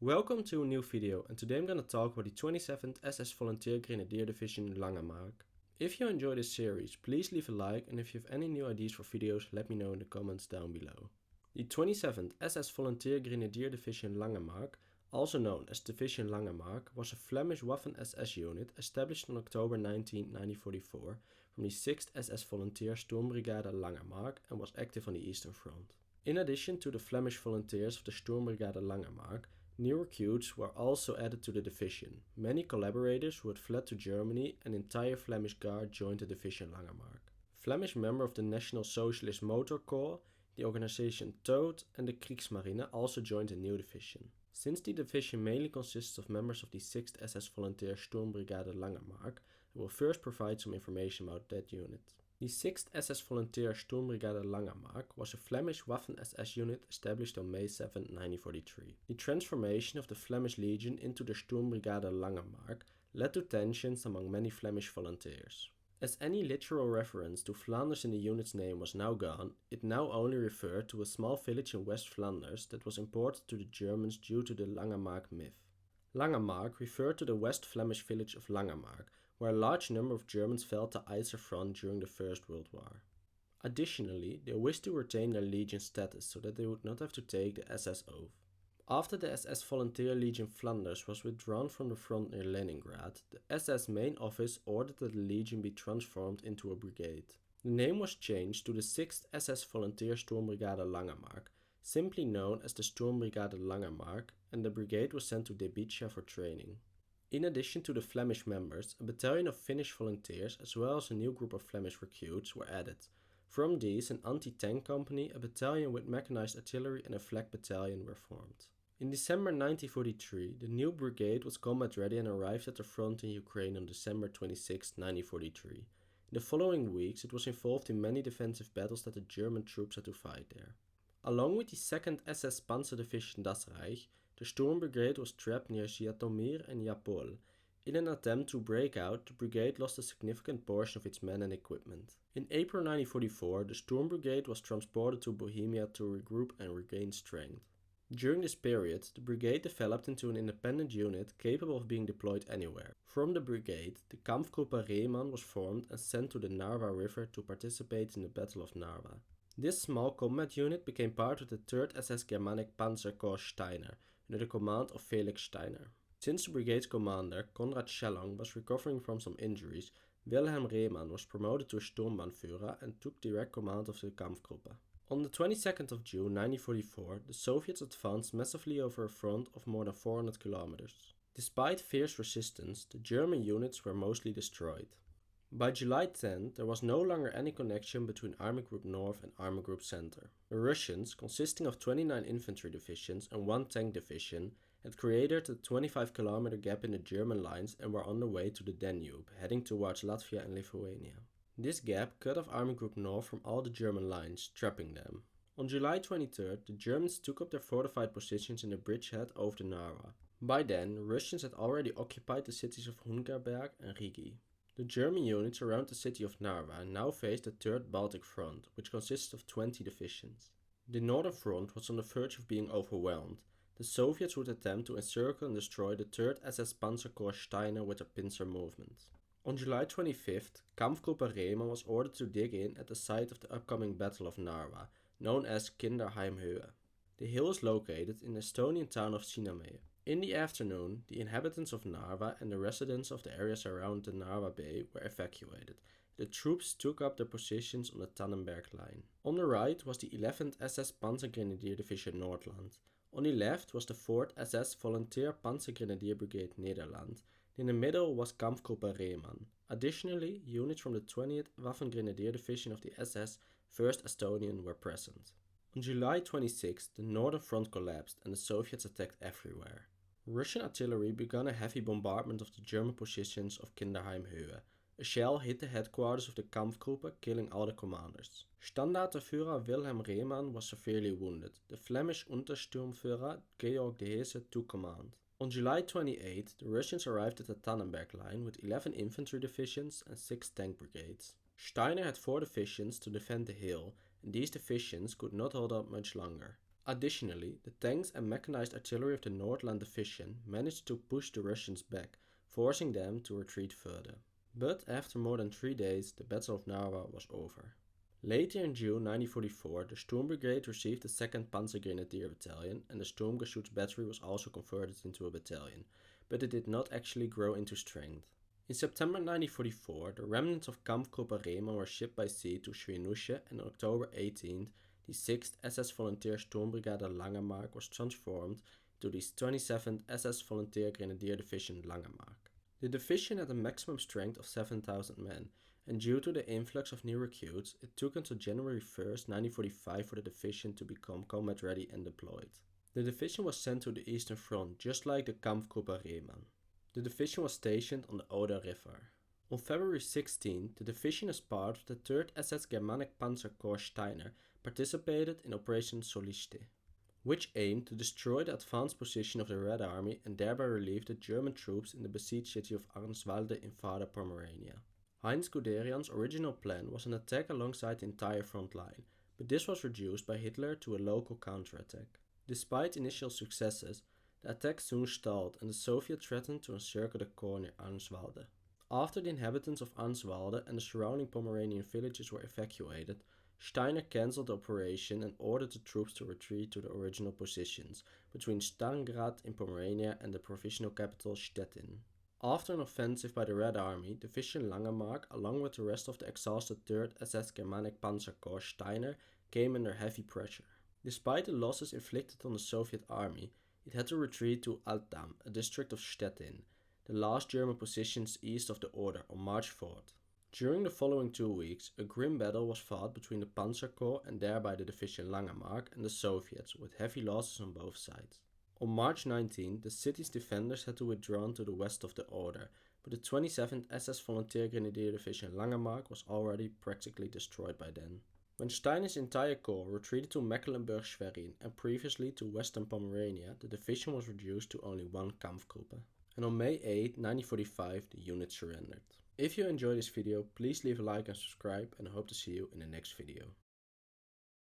Welcome to a new video, and today I'm gonna talk about the 27th SS Volunteer-Grenadier Division in Langemarck. If you enjoy this series, please leave a like, and if you have any new ideas for videos, let me know in the comments down below. The 27th SS Volunteer-Grenadier Division Langemarck, also known as Division Langemarck, was a Flemish waffen-SS unit established on October 19, 1944 from the 6th SS Volunteer Sturmbrigade Langemarck and was active on the Eastern Front. In addition to the Flemish volunteers of the Sturmbrigade Langemarck, new recruits were also added to the division. Many collaborators who had fled to Germany and entire Flemish Guard joined the Division Langemarck. Flemish member of the National Socialist Motor Corps, the organization Todt and the Kriegsmarine also joined the new division. Since the division mainly consists of members of the 6th SS Volunteer Sturmbrigade Langemarck, I will first provide some information about that unit. The 6th SS Volunteer Sturmbrigade Langemarck was a Flemish waffen-SS unit established on May 7, 1943. The transformation of the Flemish Legion into the Sturmbrigade Langemarck led to tensions among many Flemish volunteers. As any literal reference to Flanders in the unit's name was now gone, it now only referred to a small village in West Flanders that was important to the Germans due to the Langemarck myth. Langemarck referred to the West Flemish village of Langemarck, where a large number of Germans fell to Yser front during the First World War. Additionally, they wished to retain their legion status so that they would not have to take the SS oath. After the SS Volunteer Legion Flanders was withdrawn from the front near Leningrad, the SS main office ordered that the legion be transformed into a brigade. The name was changed to the 6th SS Volunteer Sturmbrigade Langemarck, simply known as the Sturmbrigade Langemarck, and the brigade was sent to Debica for training. In addition to the Flemish members, a battalion of Finnish volunteers as well as a new group of Flemish recruits were added. From these, an anti-tank company, a battalion with mechanized artillery and a flak battalion were formed. In December 1943, the new brigade was combat ready and arrived at the front in Ukraine on December 26, 1943. In the following weeks, it was involved in many defensive battles that the German troops had to fight there. Along with the 2nd SS Panzer Division Das Reich, the Sturm Brigade was trapped near Zhytomyr and Yapol. In an attempt to break out, the brigade lost a significant portion of its men and equipment. In April 1944, the Sturm Brigade was transported to Bohemia to regroup and regain strength. During this period, the brigade developed into an independent unit capable of being deployed anywhere. From the brigade, the Kampfgruppe Rehmann was formed and sent to the Narva River to participate in the Battle of Narva. This small combat unit became part of the 3rd SS Germanic Panzer Corps Steiner, under the command of Felix Steiner. Since the brigade's commander, Konrad Schellong, was recovering from some injuries, Wilhelm Rehmann was promoted to Sturmbannführer and took direct command of the Kampfgruppe. On the 22nd of June 1944, the Soviets advanced massively over a front of more than 400 kilometers. Despite fierce resistance, the German units were mostly destroyed. By July 10, there was no longer any connection between Army Group North and Army Group Center. The Russians, consisting of 29 infantry divisions and 1 tank division, had created a 25-kilometer gap in the German lines and were on their way to the Danube, heading towards Latvia and Lithuania. This gap cut off Army Group North from all the German lines, trapping them. On July 23rd, the Germans took up their fortified positions in the bridgehead over the Narva. By then, Russians had already occupied the cities of Hungerberg and Rigi. The German units around the city of Narva now faced the 3rd Baltic Front, which consists of 20 divisions. The Northern Front was on the verge of being overwhelmed. The Soviets would attempt to encircle and destroy the 3rd SS Panzer Corps Steiner with their pincer movement. On July 25th, Kampfgruppe Rehmann was ordered to dig in at the site of the upcoming Battle of Narva, known as Kinderheimhöhe. The hill is located in the Estonian town of Siinamäe. In the afternoon, the inhabitants of Narva and the residents of the areas around the Narva Bay were evacuated. The troops took up their positions on the Tannenberg line. On the right was the 11th SS Panzergrenadier Division Nordland. On the left was the 4th SS Volunteer Panzergrenadier Brigade Nederland. In the middle was Kampfgruppe Rehmann. Additionally, units from the 20th Waffen-Grenadier Division of the SS 1st Estonian were present. On July 26, the Northern Front collapsed and the Soviets attacked everywhere. Russian artillery began a heavy bombardment of the German positions of Kinderheimhöhe. A shell hit the headquarters of the Kampfgruppe, killing all the commanders. Standartenführer Wilhelm Rehmann was severely wounded. The Flemish Untersturmführer Georg de Hesse took command. On July 28, the Russians arrived at the Tannenberg line with 11 infantry divisions and 6 tank brigades. Steiner had 4 divisions to defend the hill, and these divisions could not hold up much longer. Additionally, the tanks and mechanized artillery of the Nordland Division managed to push the Russians back, forcing them to retreat further. But after more than 3 days, the Battle of Narva was over. Later in June 1944, the Sturm Brigade received the 2nd Panzergrenadier Battalion, and the Sturmgeschütz battery was also converted into a battalion, but it did not actually grow into strength. In September 1944, the remnants of Kampfgruppe Rehmann were shipped by sea to Schweinusche, and on October 18th, the 6th SS Volunteer Sturmbrigade Langemarck was transformed to the 27th SS Volunteer Grenadier Division Langemarck. The division had a maximum strength of 7,000 men, and due to the influx of new recruits, it took until January 1st, 1945 for the division to become combat ready and deployed. The division was sent to the Eastern Front, just like the Kampfgruppe Rehmann. The division was stationed on the Oder River. On February 16, the division as part of the 3rd SS Germanic Panzer Corps Steiner participated in Operation Solstice, which aimed to destroy the advanced position of the Red Army and thereby relieve the German troops in the besieged city of Arnswalde in Further Pomerania. Heinz Guderian's original plan was an attack alongside the entire front line, but this was reduced by Hitler to a local counterattack. Despite initial successes, the attack soon stalled and the Soviets threatened to encircle the corps near Arnswalde. After the inhabitants of Arnswalde and the surrounding Pomeranian villages were evacuated, Steiner cancelled the operation and ordered the troops to retreat to the original positions between Stalingrad in Pomerania and the provisional capital Stettin. After an offensive by the Red Army, Division Langemarck, along with the rest of the exhausted 3rd SS Germanic Panzer Corps Steiner, came under heavy pressure. Despite the losses inflicted on the Soviet army, it had to retreat to Altdam, a district of Stettin, the last German positions east of the Oder, on March 4th. During the following 2 weeks, a grim battle was fought between the Panzer Corps and thereby the Division Langemarck and the Soviets, with heavy losses on both sides. On March 19, the city's defenders had to withdraw to the west of the Oder, but the 27th SS Volunteer Grenadier Division Langemarck was already practically destroyed by then. When Steiner's entire corps retreated to Mecklenburg-Schwerin and previously to western Pomerania, the division was reduced to only 1 Kampfgruppe. And on May 8, 1945, the unit surrendered. If you enjoyed this video, please leave a like and subscribe, and I hope to see you in the next video.